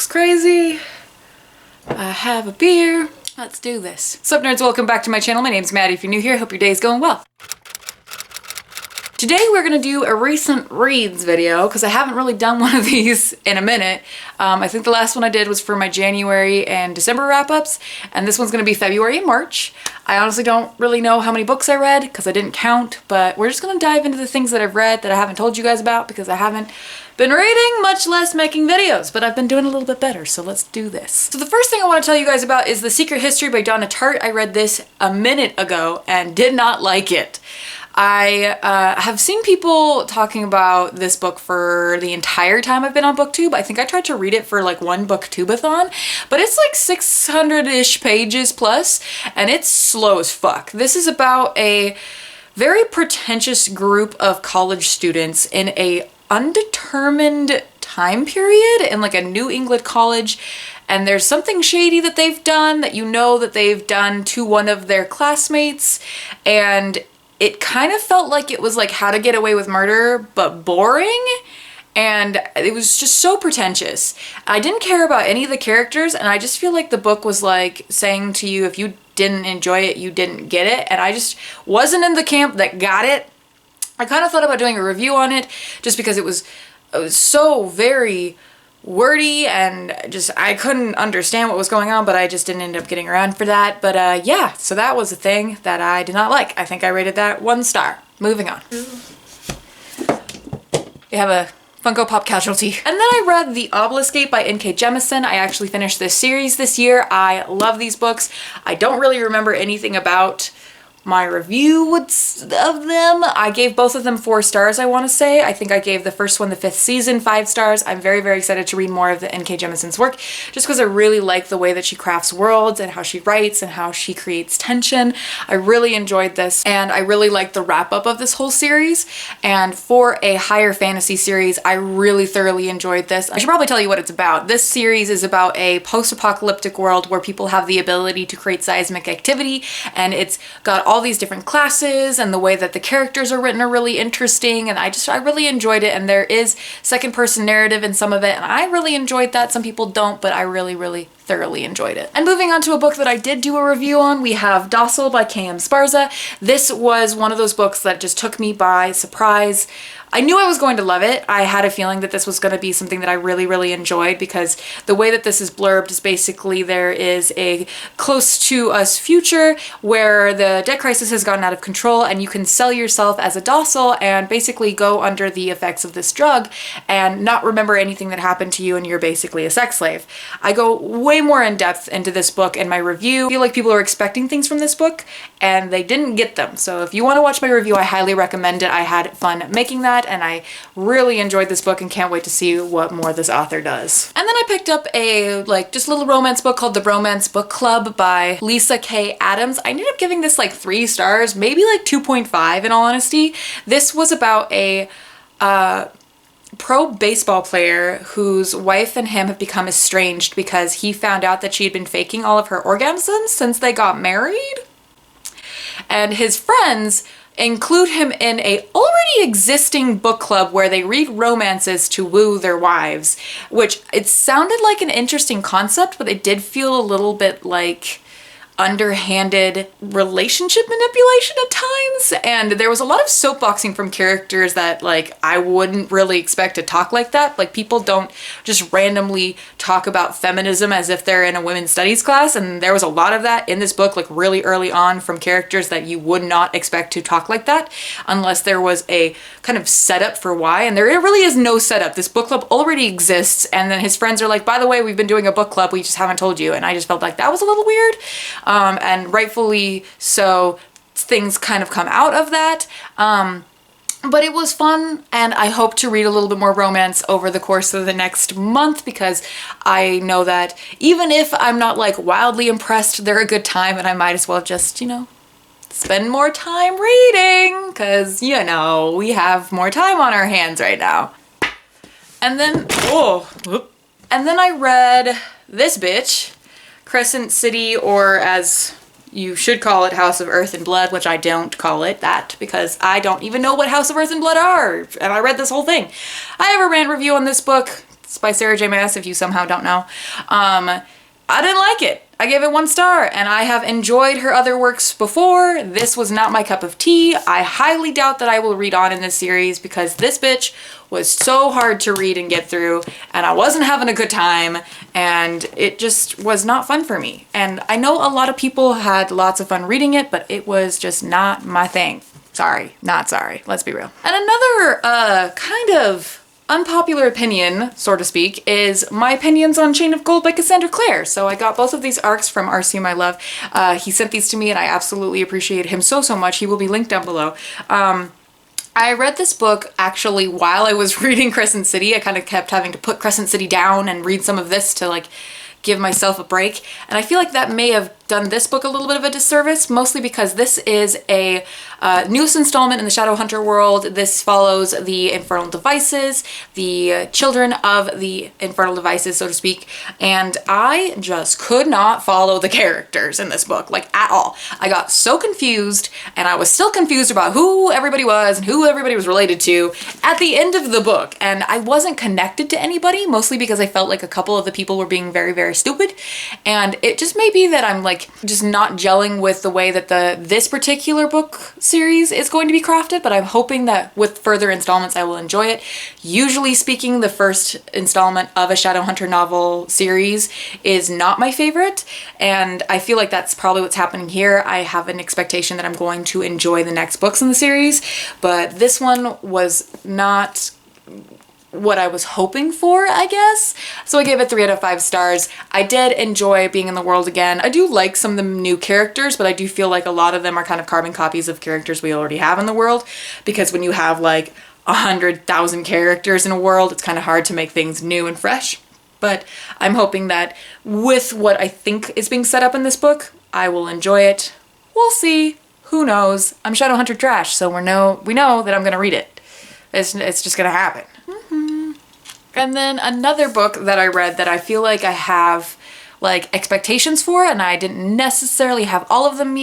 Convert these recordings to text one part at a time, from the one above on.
looks crazy. I have a beer. Let's do this. What's up, nerds? Welcome back to my channel. My name's Maddie. If you're new here, hope your day is going well. Today we're gonna do a recent reads video because I haven't really done one of these in a minute. I think the last one I did was for my January and December wrap-ups, and this one's gonna be February and March. I honestly don't really know how many books I read because I didn't count, but we're just gonna dive into the things that I've read that I haven't told you guys about because I haven't been reading, much less making videos, but I've been doing a little bit better, so let's do this. So the first thing I want to tell you guys about is The Secret History by Donna Tartt. I read this a minute ago and did not like it. I have seen people talking about this book for the entire time I've been on BookTube. I think I tried to read it for like one BookTubeathon, but it's like 600-ish pages plus, and it's slow as fuck. This is about a very pretentious group of college students in a undetermined time period in like a New England college, and there's something shady that they've done that you know that they've done to one of their classmates, and it kind of felt like it was like How to Get Away with Murder, but boring, and it was just so pretentious. I didn't care about any of the characters, and I just feel like the book was like saying to you, if you didn't enjoy it, you didn't get it, and I just wasn't in the camp that got it. I kind of thought about doing a review on it just because it was so very wordy and just I couldn't understand what was going on, but I just didn't end up getting around for that. But yeah, so that was a thing that I did not like. I think I rated that 1 star. Moving on. We have a Funko Pop casualty. And then I read The Obelisk by N.K. Jemisin. I actually finished this series this year. I love these books. I don't really remember anything about my review of them. I gave both of them 4 stars, I want to say. I think I gave the first one, the 5th season, 5 stars. I'm very, very excited to read more of the N.K. Jemisin's work just because I really like the way that she crafts worlds and how she writes and how she creates tension. I really enjoyed this, and I really liked the wrap-up of this whole series. And for a higher fantasy series, I really thoroughly enjoyed this. I should probably tell you what it's about. This series is about a post-apocalyptic world where people have the ability to create seismic activity, and it's got all these different classes, and the way that the characters are written are really interesting, and I really enjoyed it. And there is second person narrative in some of it, and I really enjoyed that. Some people don't, but I really thoroughly enjoyed it. And moving on to a book that I did do a review on, we have Docile by K.M. Sparza. This was one of those books that just took me by surprise. I knew I was going to love it. I had a feeling that this was going to be something that I really enjoyed, because the way that this is blurbed is basically there is a close to us future where the debt crisis has gotten out of control, and you can sell yourself as a docile and basically go under the effects of this drug and not remember anything that happened to you, and you're basically a sex slave. I go way more in depth into this book in my review. I feel like people are expecting things from this book and they didn't get them. So if you want to watch my review, I highly recommend it. I had fun making that, and I really enjoyed this book and can't wait to see what more this author does. And then I picked up a just little romance book called The Romance Book Club by Lisa K. Adams. I ended up giving this like 3 stars, maybe like 2.5 in all honesty. This was about a pro baseball player whose wife and him have become estranged because he found out that she had been faking all of her orgasms since they got married. And his friends include him in a already existing book club where they read romances to woo their wives, which it sounded like an interesting concept, but it did feel a little bit like underhanded relationship manipulation at times, and there was a lot of soapboxing from characters that like I wouldn't really expect to talk like that. Like, people don't just randomly talk about feminism as if they're in a women's studies class, and there was a lot of that in this book, like really early on, from characters that you would not expect to talk like that unless there was a kind of setup for why, and there really is no setup. This book club already exists, and then his friends are like, by the way, we've been doing a book club, we just haven't told you. And I just felt like that was a little weird. And rightfully so, things kind of come out of that. But it was fun, and I hope to read a little bit more romance over the course of the next month, because I know that even if I'm not like wildly impressed, they're a good time, and I might as well just, spend more time reading, because, we have more time on our hands right now. And then, I read this bitch, Crescent City, or as you should call it, House of Earth and Blood, which I don't call it that because I don't even know what House of Earth and Blood are, and I read this whole thing. I have a rant review on this book. It's by Sarah J. Maas, if you somehow don't know. I didn't like it. I gave it 1 star, and I have enjoyed her other works before. This was not my cup of tea. I highly doubt that I will read on in this series because this bitch was so hard to read and get through, and I wasn't having a good time, and it just was not fun for me. And I know a lot of people had lots of fun reading it, but it was just not my thing. Sorry, not sorry. Let's be real. And another kind of unpopular opinion, so to speak, is my opinions on Chain of Gold by Cassandra Clare. So I got both of these arcs from RC My Love. He sent these to me and I absolutely appreciate him so much. He will be linked down below. I read this book actually while I was reading Crescent City. I kind of kept having to put Crescent City down and read some of this to like give myself a break. And I feel like that may have done this book a little bit of a disservice, mostly because this is a newest installment in the Shadowhunter world. This follows the Infernal Devices, the children of the Infernal Devices, so to speak, and I just could not follow the characters in this book, like at all. I got so confused, and I was still confused about who everybody was and who everybody was related to at the end of the book, and I wasn't connected to anybody, mostly because I felt like a couple of the people were being very, very stupid, and it just may be that I'm like just not gelling with the way that this particular book series is going to be crafted, but I'm hoping that with further installments I will enjoy it. Usually speaking, the first installment of a Shadowhunter novel series is not my favorite, and I feel like that's probably what's happening here. I have an expectation that I'm going to enjoy the next books in the series, but this one was not what I was hoping for, I guess. So I gave it 3 out of 5 stars. I did enjoy being in the world again. I do like some of the new characters, but I do feel like a lot of them are kind of carbon copies of characters we already have in the world, because when you have like 100,000 characters in a world, it's kind of hard to make things new and fresh. But I'm hoping that with what I think is being set up in this book, I will enjoy it. We'll see. Who knows? I'm Shadowhunter trash, so we know that I'm gonna read it. It's just gonna happen. And then another book that I read that I feel like I have like expectations for, and I didn't necessarily have all of them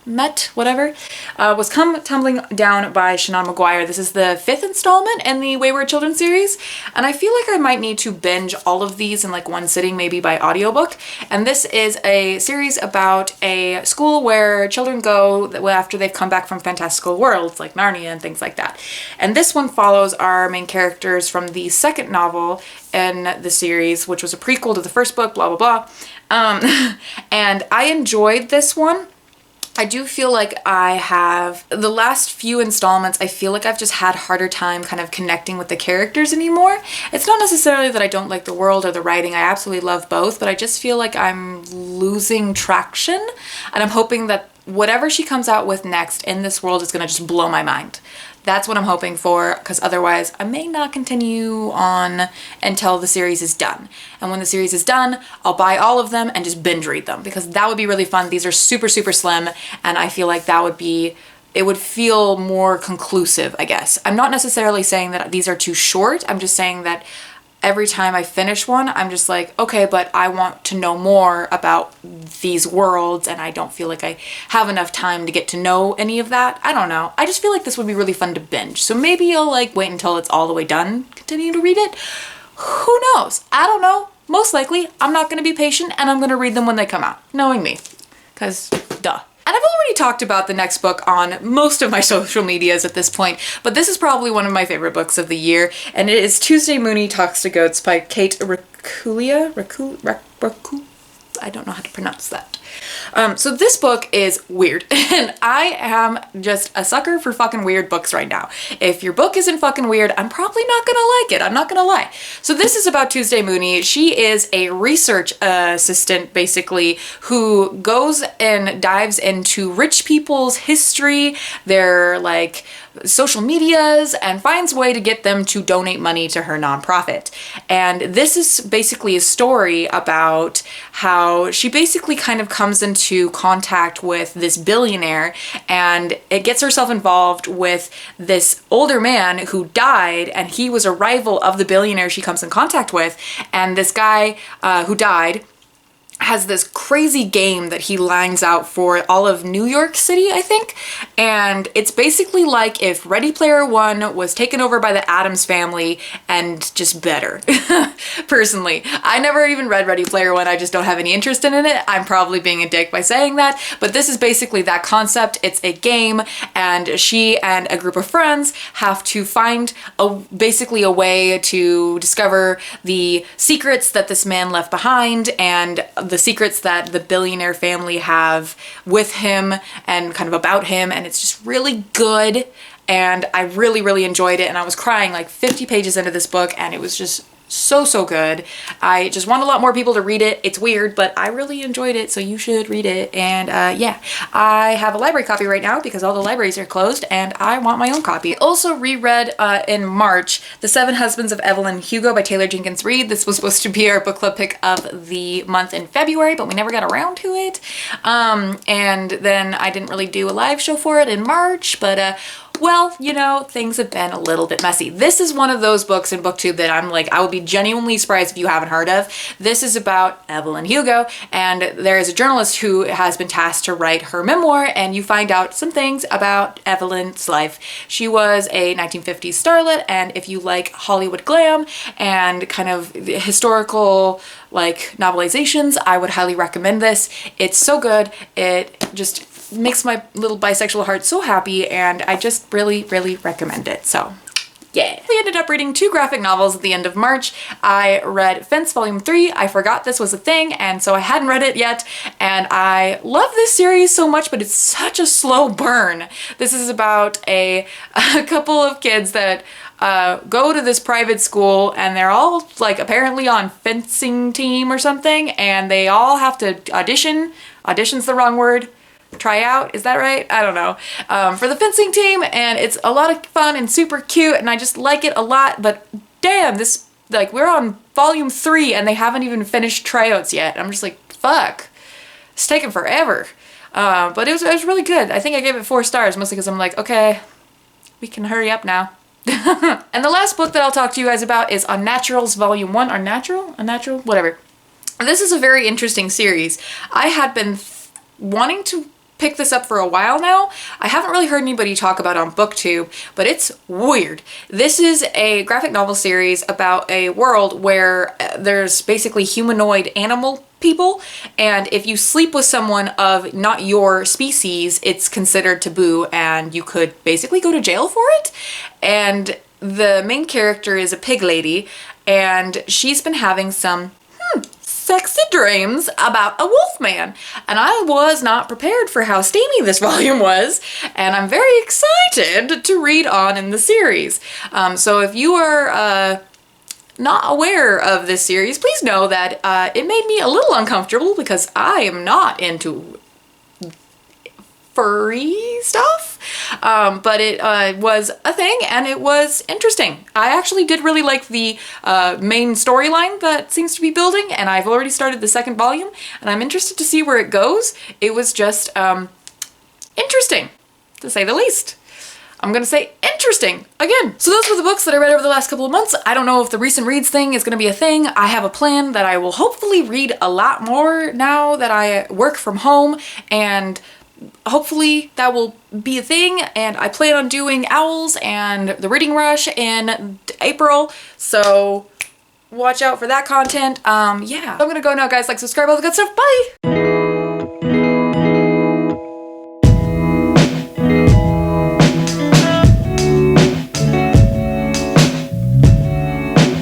met, whatever, was Come Tumbling Down by Shannon McGuire. This is the 5th installment in the Wayward Children series, and I feel like I might need to binge all of these in like one sitting, maybe by audiobook. And this is a series about a school where children go after they've come back from fantastical worlds like Narnia and things like that. And this one follows our main characters from the 2nd novel in the series, which was a prequel to the first book, blah, blah, blah. And I enjoyed this one. I do feel like I have, the last few installments, I feel like I've just had a harder time kind of connecting with the characters anymore. It's not necessarily that I don't like the world or the writing. I absolutely love both, but I just feel like I'm losing traction, and I'm hoping that whatever she comes out with next in this world is gonna just blow my mind. That's what I'm hoping for, because otherwise I may not continue on until the series is done. And when the series is done, I'll buy all of them and just binge read them, because that would be really fun. These are super, super slim, and I feel like that would be, it would feel more conclusive, I guess. I'm not necessarily saying that these are too short. I'm just saying that every time I finish one, I'm just like, okay, but I want to know more about these worlds, and I don't feel like I have enough time to get to know any of that. I don't know. I just feel like this would be really fun to binge. So maybe I'll like wait until it's all the way done, continue to read it. Who knows? I don't know. Most likely, I'm not going to be patient, and I'm going to read them when they come out, knowing me, because duh. And I've already talked about the next book on most of my social medias at this point, but this is probably one of my favorite books of the year, and it is Tuesday Mooney Talks to Goats by Kate Rakulia. I don't know how to pronounce that. So this book is weird, and I am just a sucker for fucking weird books right now. If your book isn't fucking weird, I'm probably not gonna like it. I'm not gonna lie. So this is about Tuesday Mooney. She is a research assistant, basically, who goes and dives into rich people's history, their like social medias, and finds a way to get them to donate money to her nonprofit. And this is basically a story about how she basically kind of comes into contact with this billionaire, and it gets herself involved with this older man who died, and he was a rival of the billionaire she comes in contact with. And this guy who died has this crazy game that he lines out for all of New York City, I think. And it's basically like if Ready Player One was taken over by the Addams Family and just better. Personally, I never even read Ready Player One. I just don't have any interest in it. I'm probably being a dick by saying that, but this is basically that concept. It's a game, and she and a group of friends have to find basically a way to discover the secrets that this man left behind and the secrets that the billionaire family have with him and kind of about him. And it's just really good, and I really enjoyed it, and I was crying like 50 pages into this book, and it was just so good. I just want a lot more people to read it. It's weird, but I really enjoyed it, so you should read it. And yeah, I have a library copy right now because all the libraries are closed, and I want my own copy. I also reread in March The Seven Husbands of Evelyn Hugo by Taylor Jenkins Reid. This was supposed to be our book club pick of the month in February, but we never got around to it. And then I didn't really do a live show for it in March, but well, you know, things have been a little bit messy. This is one of those books in BookTube that I'm like, I would be genuinely surprised if you haven't heard of. This is about Evelyn Hugo, and there is a journalist who has been tasked to write her memoir, and you find out some things about Evelyn's life. She was a 1950s starlet, and if you like Hollywood glam and kind of historical like novelizations, I would highly recommend this. It's so good. It just makes my little bisexual heart so happy, and I just really recommend it. So yeah. We ended up reading 2 graphic novels at the end of March. I read Fence Volume 3. I forgot this was a thing, and so I hadn't read it yet, and I love this series so much, but it's such a slow burn. This is about a couple of kids that go to this private school, and they're all like apparently on fencing team or something, and they all have to audition. Audition's the wrong word. Try out, is that right? I don't know. For the fencing team, and it's a lot of fun and super cute, and I just like it a lot, but damn, this, like, we're on volume 3 and they haven't even finished tryouts yet. I'm just like, fuck, it's taking forever. But it was really good. I think I gave it 4 stars, mostly because I'm like, okay, we can hurry up now. And the last book that I'll talk to you guys about is Unnaturals Volume 1. Unnatural? Whatever. This is a very interesting series. I had been wanting to pick this up for a while now. I haven't really heard anybody talk about it on BookTube, but it's weird. This is a graphic novel series about a world where there's basically humanoid animal people, and if you sleep with someone of not your species, it's considered taboo, and you could basically go to jail for it. And the main character is a pig lady, and she's been having some sexy dreams about a wolf man, and I was not prepared for how steamy this volume was, and I'm very excited to read on in the series. So if you are not aware of this series, please know that it made me a little uncomfortable because I am not into furry stuff, but it was a thing, and it was interesting. I actually did really like the main storyline that seems to be building, and I've already started the 2nd volume, and I'm interested to see where it goes. It was just interesting, to say the least. I'm gonna say interesting again. So those were the books that I read over the last couple of months. I don't know if the recent reads thing is gonna be a thing. I have a plan that I will hopefully read a lot more now that I work from home, and hopefully that will be a thing. And I plan on doing Owls and the Reading Rush in April, so watch out for that content. Yeah, I'm gonna go now, guys. Like, subscribe, all the good stuff. Bye!